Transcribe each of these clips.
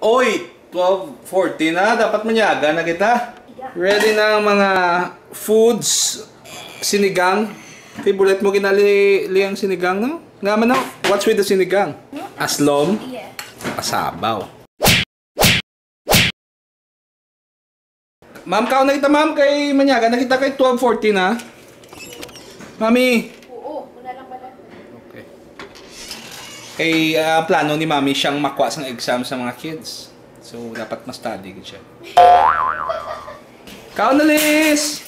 Oy! 12:40 na. Dapat manyaga na kita. Ready na ang mga foods. Sinigang. Favorite mo ginali ang sinigang, no? Nga man, no? What's with the sinigang? Aslom? Yeah. Pasabaw. Ma'am, kao na kita, ma'am, kay manyaga. Nakita kay 12:40 na. Mami. Oo, una lang pala. Okay. Kay plano ni mami siyang makuha sang exam sa mga kids. So, dapat ma-study siya. Kao na, Liz!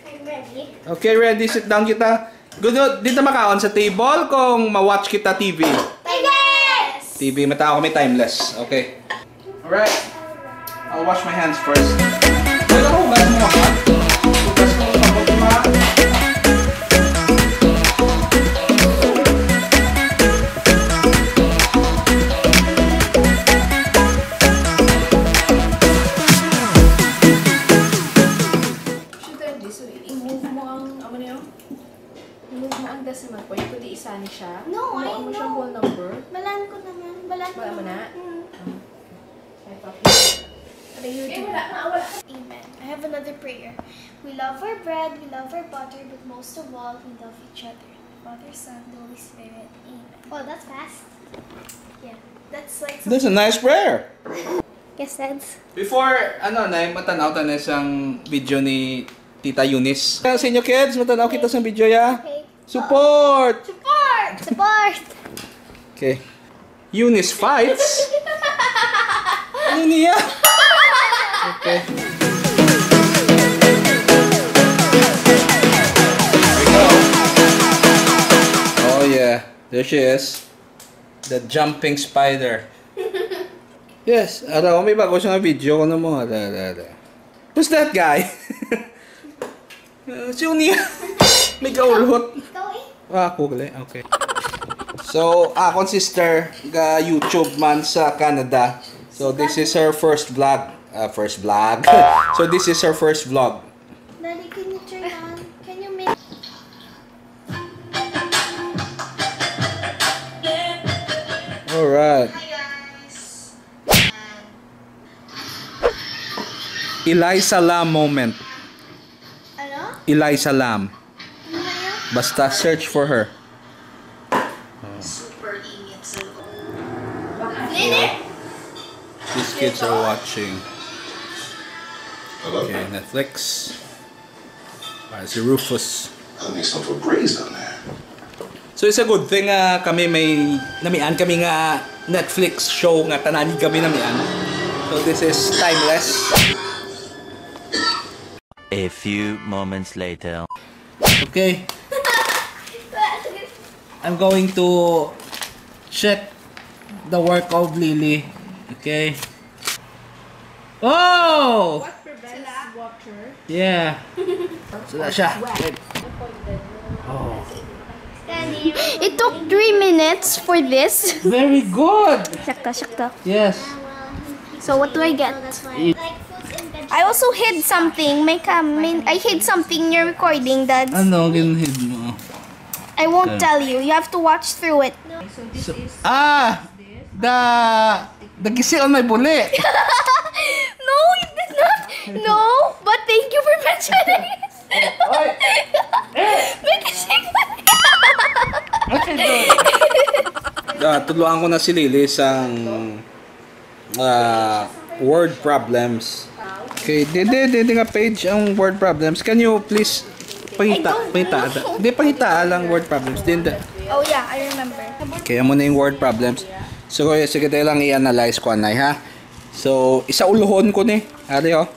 I'm ready. Okay, ready. Sit down kita. Good, dito makaon sa table kung ma-watch kita TV. Timeless! TV, mata ako may timeless. Okay. Alright. I'll wash my hands first. Wala ko, hugas mo ako. Hugas mo ako ma. Decimal point, kundi isa ni siya. No, I know. Mo siyang whole number. Balaan ko naman. Balaan ko Wala mo naman. na? Amen. I have another prayer. We love our bread, we love our butter, but most of all, we love each other. Father, Son, the Holy Spirit. Amen. Oh, that's fast. Yeah. That's like... That's a nice prayer. Yes, Dads. Before, matanaw tayo isang video ni Tita Eunice. Sa inyo kids, matanaw kita sa video ya. Okay. Support! Support! Support! Okay. Eunice fights. Ano niya? Okay. Here we go. Oh yeah. There she is. The jumping spider. Yes. Ano, may bago siyang video ko na mo. Who's that guy? Si Unia. May gaulhot. Ako gali. Okay. So, akong sister ga YouTube man sa Canada. So, this is her first vlog. So, this is her first vlog. Daddy, can you turn on? Can you make... Alright. Hi, guys. Eliza Lam moment. Ano? Eliza Lam. Ano na yun? Basta search for her. Super init sa loob. These kids are watching. Okay, Netflix. Si Rufus. I'll make some for braised on there. So it's a good thing kami may namian kami nga Netflix show nga tanani kami namian. So this is timeless. A few moments later. Okay. I'm going to check the work of Lily. Okay. Oh! What prevents water? Yeah. So that's siya. Oh. It took 3 minutes for this. Very good. Shakta. Yes. So what do I get? I also hid something. I hid something in your recording, Dad. Ano ginhid mo? I won't tell you. You have to watch through it. So this is The gisi on my buli. No, you did not. No, but thank you for mentioning it. Tuluan ko na si Lily sa word problems. Okay, dede nga page ang word problems. Can you please pahita? Hindi pahita lang word problems. Oh yeah, I remember. Kaya mo na yung word problems. So, sige tayo lang i-analyze ko anay ha. So, isa uluhon ko ni. Ari oh.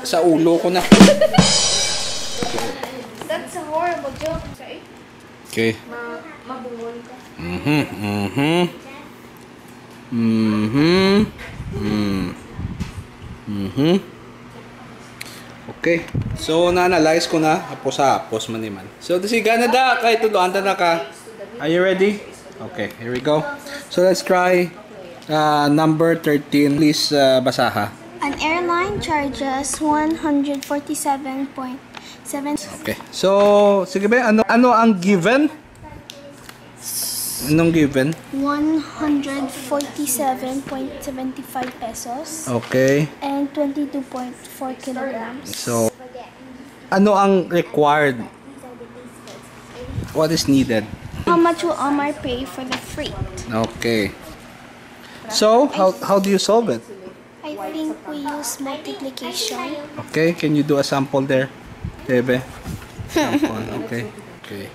Sa ulo ko na. That's a horrible joke. Okay. mabungol ka. Okay. So, na-analyze ko na. Hapos man naman. So, disiga na da. Kahit tuluan na ka. Are you ready? Okay. Here we go. So, let's try number 13. Please basaha. An airline charges 147.7. Okay. So, sige ba? Ano ang given? Anong given? 147.75 pesos. Okay. And 22.4 kilograms. So, ano ang required? What is needed? How much will Omar pay for the freight? Okay. So, how do you solve it? I think we use multiplication. Okay, can you do a sample there? Bebe? Sample, okay. Okay.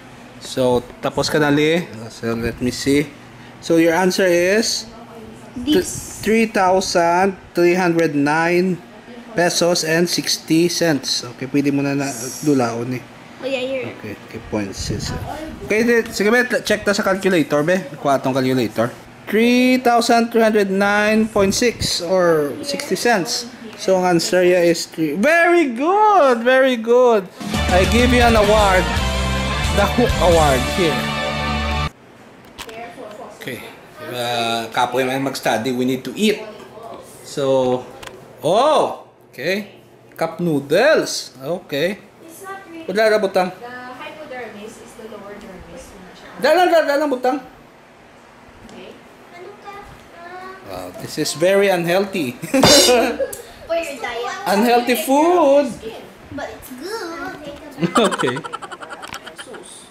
So, tapos ka na li. So, let me see. So, your answer is? This. 3,309 pesos and 60 cents. Okay, pwede mo na dulaon eh. Oh yeah, you're... Okay, okay, 0.6. Okay, sige be, check ta sa calculator be. Kuha tong calculator. 3,309.6 or 60 cents. So, ang answer here is 3. Very good! Very good! I give you an award. The Hook Award here. Okay. Kapoy man mag-study, we need to eat. So, oh! Okay. Cup noodles. Okay. It's not really. Pudla ra butang. The hypodermis is the lower dermis. Dalang butang. Okay. Wow, this is very unhealthy. For your diet. Unhealthy food. But it's good. Okay. Sus.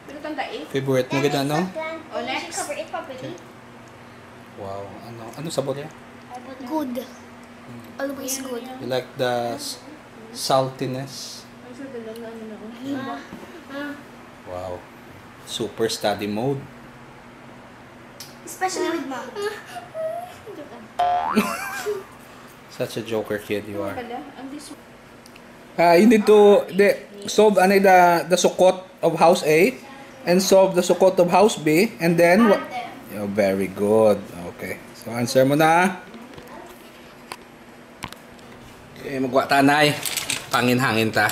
Pero tandaan. Favorite mo ganda, no? Oh, next. Cover it properly. Wow, ano sabor niya? Good. Always good. You like the saltiness? Wow. Super study mode. Especially with mom. Such a joker kid you are. Ang this You need to solve the sukot of house A and solve the sukot of house B and then what? Oh, very good. Okay. So answer mo na. Okay, magwa tanay. Pangin-hangin ta.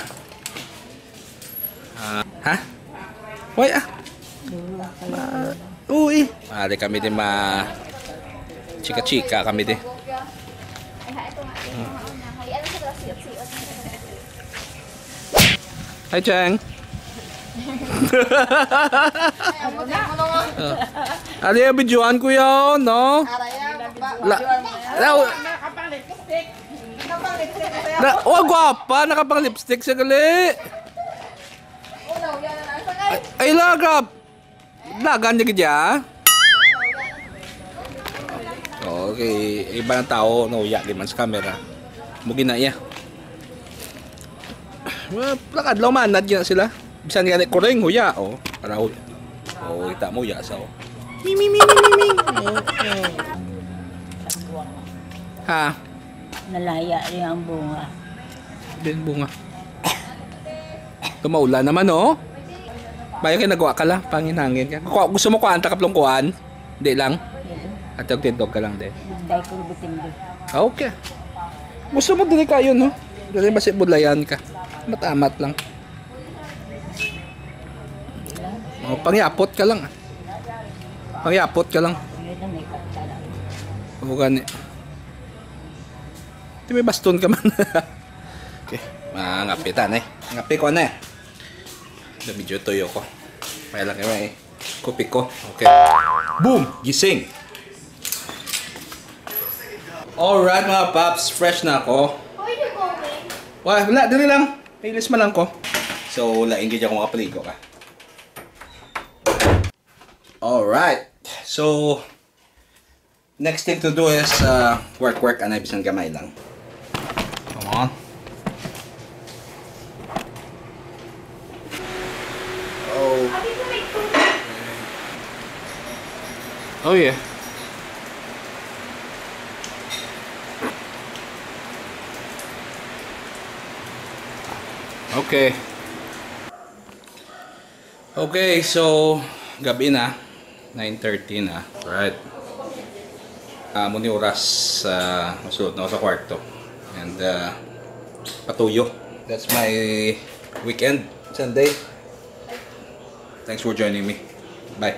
Ha? Why uy. Ari kami din chika-chika kami din. Hi, Chang. Ali, videoan ko yun, no? Oh, gwapa. Nakapang lipstick siya gali. Ay, lagap. Lagan niya kaya. Okay, iba ng tao, nauya din man sa camera. Mugin na iya. Plakad lang manad gina sila. Bisan nga koreng huya, oh. Para huya. Oh, kita mo huya sa oh. Mi. Ha? Nalaya rin ang bunga. Din bunga. Tumaulan naman, oh. Bayo kayo nagawa ka lang, panginangin ka. Gusto mo kuhaan, takaplong kuhaan? Hindi lang? At tindog ka lang din. Dahil ko rubutin din. Okay. Gusto mo din kayo, no? Dali ba si budlayan ka? Matamat lang. Oh, pangyapot ka lang. Pangyapot ka lang. Yun ang may pagtala. Oo, gani. Di may baston ka man. Okay. Ngapitan eh. Ngapi ko na eh. Medyo toyo ko. Kaya lang kayo eh. Kopi ko. Okay. Boom! Gising! Alright mga paps. Fresh na ako. Where are you going? Wala, dali lang. Pailis man lang ko. So, laingin ako makapaligo ka. Alright. So, next thing to do is work anay bisan gamay lang. Come on. Oh. Oh yeah. Okay. Okay, so gabi na. 9:30 na. Right. Muni oras masulot na ako sa kwarto. And patuyo. That's my weekend. Sunday. Thanks for joining me. Bye.